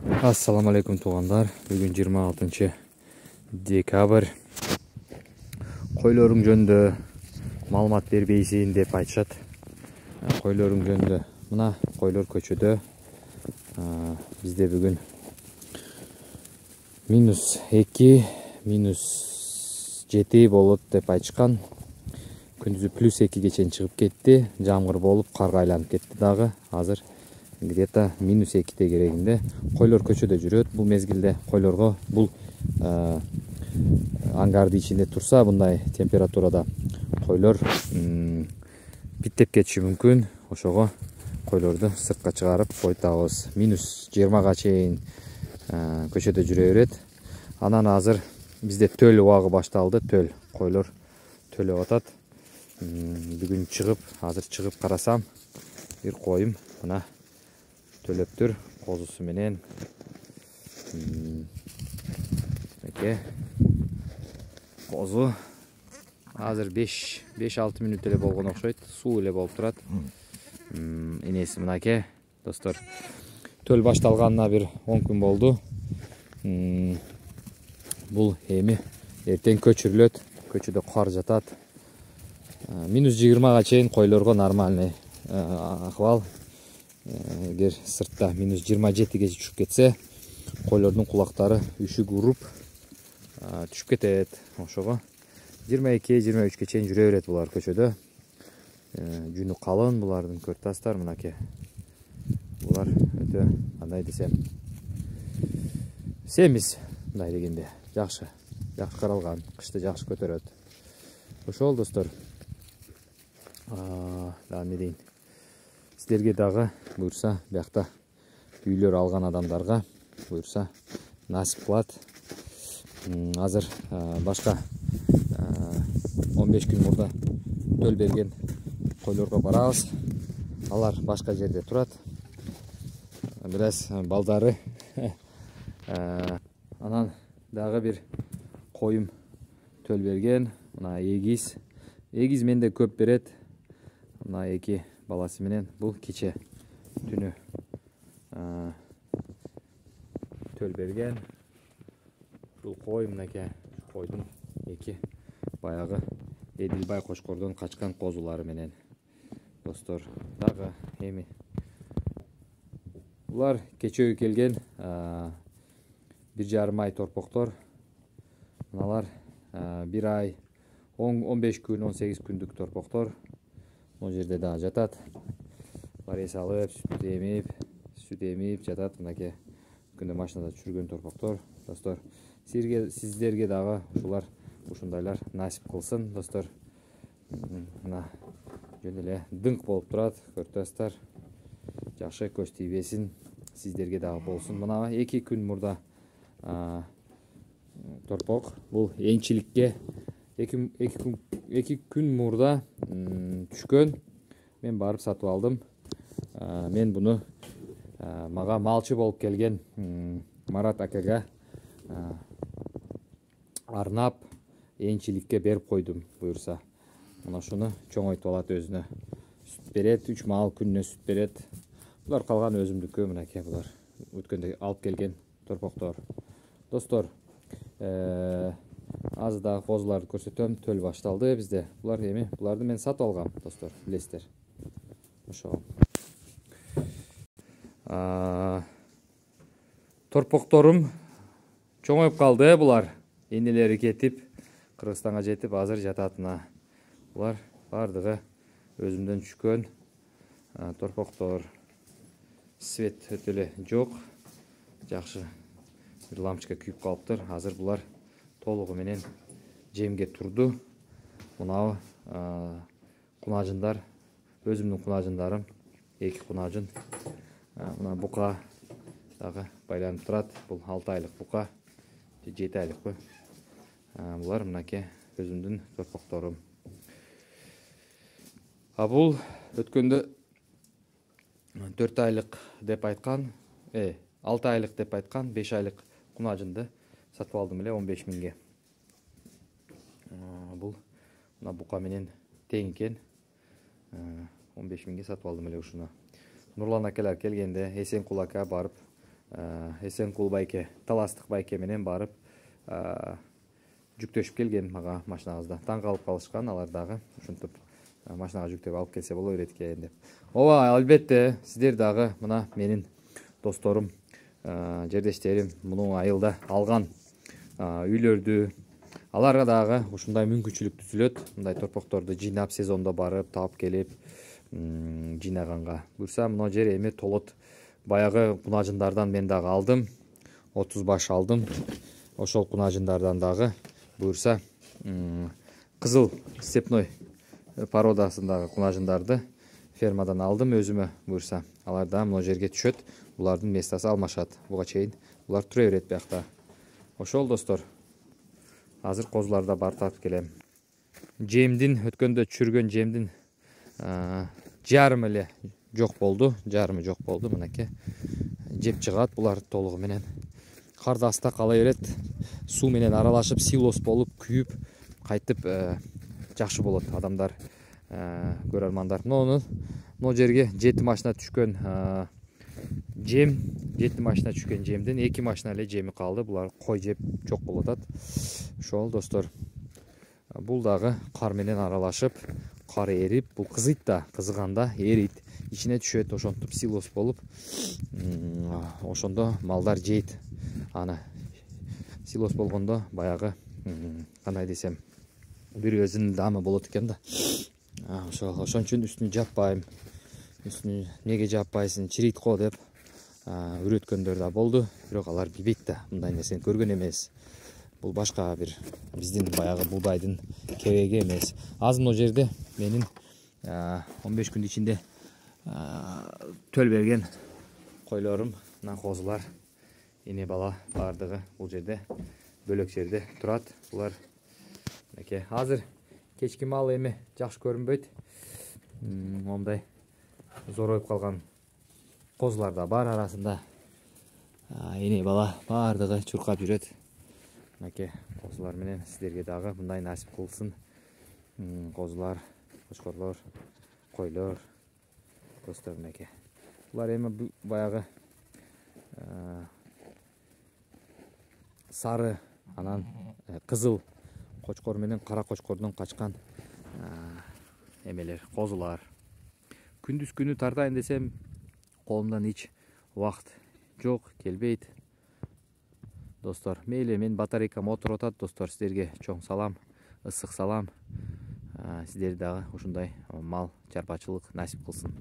Assalamu alaikum туғандар. Бүгін 26 декабрь. Койлорың жөнді малымат бербейсин деп айтышат. Койлорың жөнді. Мына койлор көчөдө. Бізде бүгін -2, -7 болот деп айтышкан. Күндүзү +2 чейин чыгып кетти. Жамгыр болуп, карга айланып кетти дагы. Азыр где-то -2 керегинде койлор көчөдө жүрөт. Бул мезгилде койлорго бул ангарды ичинде турса, мындай температурада койлор биттеп кетиши мүмкүн. Ошого койлорду сыртка чыгарып койтабыз. -20 чейин көчөдө жүрө берет. Анан азыр бизде төл убагы башталды. Төл койлор төлөп атат. Бүгүн чыгып, азыр чыгып карасам, бир коюм мына төлөптүр козусу менен. Козу азыр 5-6 мүнөт эле болгон окшойт. Суу эле болуп турат. Энеси мынакей, достор. Төл башталганына бир 10 күн болду. Бул эми эртең көчүрүлөт. Көчөдө кар жатат. -20 чейин койлорго нормальный акыбал. Эгер сыртта -27 чыгып кетсе, койлордун кулактары үшүк уруп түшүп кетет. Ошого 22-23 чейин жүрө берет булар көчөдө. Жүнү калын булардын, көртастар мынакей. Булар өтө кандай десем, семиз мындай дегенде жакшы каралган, кышты жакшы көтөрөт. Ошол достор. Не дейин? Сіздерге дагы буйрса, биякта үйлөр алган адамдарга буйрса насип кылат. Азыр башка 15 күн мурда төл берген койлорго барабыз. Алар башка жерде турат. Бираз балдары. Анан дагы бир коюм төл берген. Мына эгиз. Эгиз менде көп берет. Мына эки баласы менен бул кече түнү төл берген. Бул кой мынакей, койдун эки баягы Эдилбай Кошкордон качкан козулары менен. Достор, дагы эми булар кечеге келген 1,5 ай торпоктор. Мыналар 1 ай 15 күн, 18 күндүк торпоктор. Бұл жерде да жатат. Барес алып, сүт емип жатат. Мынакей күндө машинада жүргөн торпоктор. Достор, сиздерге дагы ушулар ушундайлар насип кылсын, достор. Мына жөн эле дыңк болуп турат, көртөстөр. Жакшы көз тийбесин, сиздерге дагы болсун. Мына 2 күн мурда торпок бул энчиликке 2 күн мурда түшкөн. Мен барып сатып алдым. Мен буну мага малчы болуп келген Марат акага арнап энчиликке берип койдум буйрса. Мына шуну чоңойтуп алат өзүнө. Сүт берет, 3 мал күнүнө сүт берет. Булар калган өзүмдүккө, мынакей булар өткөндө алып келген торпоктор. Достор, аз дагы козуларды көрсөтөм. Төл башталды бизде. Булар эми, буларды мен сатып алгам, достор, билесиздер. Ошо. Торпокторум чоңоюп калды, булар. Энелери кетип, Кыргызстанга жетип, азыр жататына. Булар бардыгы өзүмдөн түшкөн торпоктор. Свет өтө эле жок. Жакшы бир лампочка күйүп калыптыр. Азыр булар толугу менен жемге турду. Мынау кунажындар, өзүмдүн кунажындарым, 2 кунажын. Мына бука дагы байланып турат. Бул 6 айлык бука, 7 айлыкпы. Булар мынакей өзүмдүн торпокторум. Бул өткөндө 4 айлык деп айткан, 6 айлык деп айткан, 5 айлык кунажынды сатып алдым эле 15 миңге. Бул мына бука менен тең экен. 15 миңге сатып алдым эле ушуну. Нурлан акалар келгенде, Эсенкул ака барып Эсенкул байке, таластык байке менен барып жүктөшүп келген мага машинабызда. Таң калып калышкан алар дагы. Ушинтип машинага жүктөп алып келсе боло берет экен деп. Ооба, албетте сиздер дагы мына менин досторум, жердештерим муну айылда алган үйлөрдү, аларга дагы ушундай мүмкүнчүлүк түзүлөт. Мындай торпокторду жыйнап сезондо барып таап келип жыйнаганга. Буюрса мына жер эми толот. Баягы кунажындардан мен дагы алдым. 30 баш алдым. Ошол кунажындардан дагы буюрса кызыл степной породасындагы кунажындарды фермадан алдым өзүмө. Буюрса алар да мына жерге түшөт. Булардын местасы алмашат. Буга чейин булар тура берет биякта. Ошол достор. Азыр козуларда бар тартып келем. Жемдин өткөндө чүргөн жемдин жарымы эле жок болду. Жарымы жок болду. Мынакей жеп чыгат булар толугу менен. Карда аста кала берет. Суу менен аралашып, силос болуп, күйүп, кайтып жакшы болот адамдар, көрөрмандар. Мына жерге 7 машина түшкөн жем, 7 машина түшкөн жемдин 2 машина эле жеми калды. Булар кой жеп жок болуп атат. Ошол достор. Бул дагы кар менен аралашып, кар эрип, бул кызыйт да, кызыганда эрийт, ичине түшөт, ошентип силос болуп, ошондо малдар жейт. Аны силос болгондо баягы кандай десем, бир өзүнүн дамы болот экен да. Ошон үчүн үстүн жаппайм. Үстүн неге жаппайсың, чирийт го деп үйрөткөндөр да болду. Бирок алар билбейт да, мындай нерсени көргөн эмес. Бул башка бир биздин баягы булбайдын кереги эмес. Азыр мына жерде менин 15 күн ичинде төл берген койлорум, мына козулар, эне бала бардыгы бул жерде бөлөк жерде турат. Булар мынакей азыр кечки мал эми жакшы көрүнбөйт. Мондай зоройуп калган козулар да бар арасында. Эне бала бардыгы чуркап жүрөт. Мынакей козулар менен сиздерге дагы мындай насип кылсын. Козулар, кочкорлор, койлор, достор мынакей. Булар эми баягы сары, анан кызыл кочкор менен кара кочкордон качкан эмелер, козулар. Күндүз күнү тартайын десем, колумдан эч убакыт жок, келбейт. Достор, мейли мен батарейкам отуруп атат, достор, сиздерге чоң салам, ысык салам. Сиздер дагы ушундай мал чарбачылык насип кылсын.